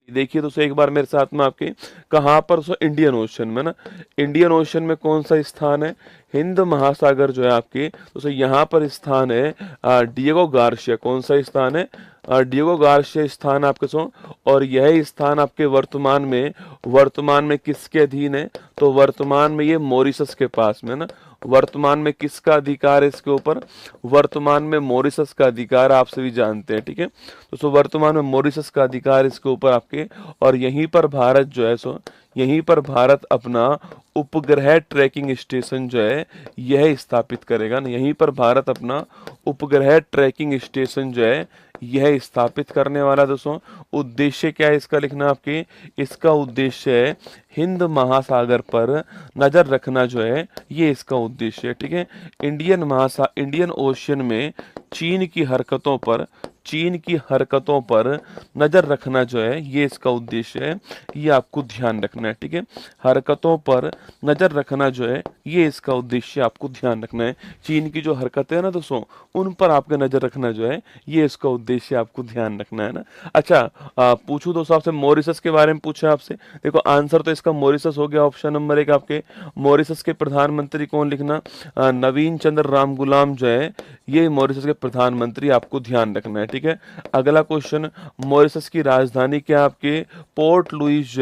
देखिए दोस्तों एक बार मेरे साथ में आपके, कहाँ पर दोस्तों, इंडियन ओशन में ना, इंडियन ओशन में कौन सा स्थान है, हिंद महासागर जो है आपके दोस्तों यहाँ पर स्थान है डिएगो गार्शिया, कौन सा स्थान है, डिएगो गार्शिया स्थान आपके सो, और यह स्थान आपके वर्तमान में किसके अधीन है, तो वर्तमान में ये मॉरिशस के पास में ना, वर्तमान में किसका अधिकार है इसके ऊपर, वर्तमान में मॉरिशस का अधिकार आप सभी जानते हैं, ठीक है। तो सो वर्तमान में मॉरिशस का अधिकार इसके ऊपर आपके, और यहीं पर भारत जो है सो, यहीं पर भारत अपना उपग्रह ट्रैकिंग स्टेशन जो है यह स्थापित करेगा ना, यहीं पर भारत अपना उपग्रह ट्रैकिंग स्टेशन जो है यह स्थापित करने वाला दोस्तों। उद्देश्य क्या है इसका लिखना आपके, इसका उद्देश्य है हिंद महासागर पर नजर रखना जो है, ये इसका उद्देश्य है, ठीक है। इंडियन ओशियन में चीन की हरकतों पर नजर रखना जो है ये इसका उद्देश्य है, ये आपको ध्यान रखना है, ठीक है। हरकतों पर नजर रखना जो है ये इसका उद्देश्य आपको ध्यान रखना है। चीन की जो हरकतें हैं ना दोस्तों, उन पर आपका नजर रखना जो है ये इसका उद्देश्य आपको ध्यान रखना है ना। अच्छा, पूछूं दोस्तों आपसे, मॉरिशस के बारे में पूछा आपसे, देखो आंसर तो इसका मॉरिशस हो गया, ऑप्शन नंबर 1 आपके। मॉरिशस के प्रधानमंत्री कौन लिखना, नवीन चंद्र राम गुलाम जो है ये मॉरिशस के प्रधानमंत्री, आपको ध्यान रखना है, ठीक है। अगला क्वेश्चन, मॉरिशस की राजधानी क्या आपके, पोर्ट लुइस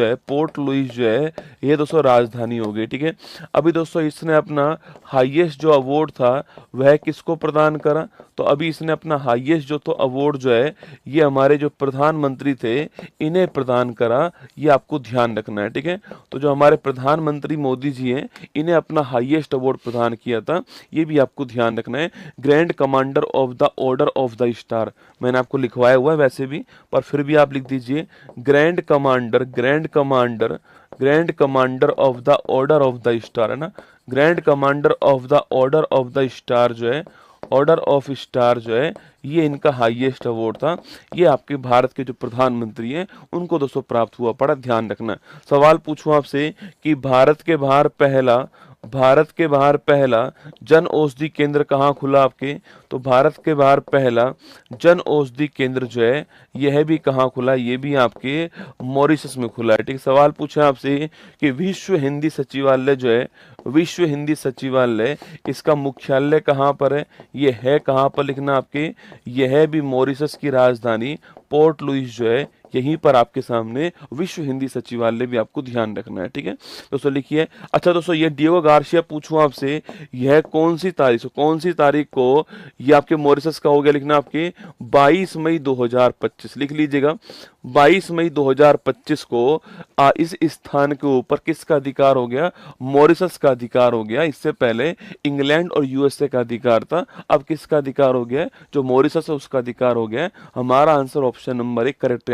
जो है ये दोस्तों राजधानी हो गई, ठीक है। अभी दोस्तों इसने अपना हाईएस्ट जो अवार्ड था वह किसको प्रदान करा, तो अभी इसने अपना हाईएस्ट जो तो अवार्ड जो है ये हमारे जो प्रधानमंत्री थे इन्हें प्रदान करा, ये आपको ध्यान रखना है, ठीक है। तो जो हमारे प्रधानमंत्री मोदी जी हैं इन्हें अपना हाईएस्ट अवार्ड प्रदान किया था, ये भी आपको ध्यान रखना है। Grand commander of the order of the star, मैंने आपको लिखवाया हुआ है वैसे भी, पर फिर भी आप लिख दीजिए grand commander of the order of the star, है ना। Grand commander of the order of the star जो है, ऑर्डर ऑफ स्टार जो है ये इनका हाईएस्ट अवार्ड था, ये आपके भारत के जो प्रधानमंत्री हैं उनको दोस्तों प्राप्त हुआ पड़ा, ध्यान रखना। सवाल पूछूं आपसे कि भारत के बाहर पहला जन औषधि केंद्र कहाँ खुला आपके, तो भारत के बाहर पहला जन औषधि केंद्र जो है यह भी कहाँ खुला, ये भी आपके मॉरिशस में खुला है, ठीक। सवाल पूछा आपसे कि विश्व हिंदी सचिवालय इसका मुख्यालय कहाँ पर है, ये है कहाँ पर लिखना आपके, यह भी मॉरिशस की राजधानी पोर्ट लुइस जो है यहीं पर आपके सामने विश्व हिंदी सचिवालय भी आपको ध्यान रखना है, ठीक है दोस्तों, लिखिए। अच्छा दोस्तों, ये डिएगो गार्शिया पूछूं आपसे, यह कौन सी तारीख को ये आपके मॉरिशस का हो गया लिखना आपके, 22 मई 2025 लिख लीजिएगा। 22 मई 2025 को इस स्थान के ऊपर किसका अधिकार हो गया, मॉरिशस का अधिकार हो गया। इससे पहले इंग्लैंड और यूएसए का अधिकार था, अब किसका अधिकार हो गया, जो मॉरिशस है उसका अधिकार हो गया। हमारा आंसर ऑप्शन नंबर 1 करेक्ट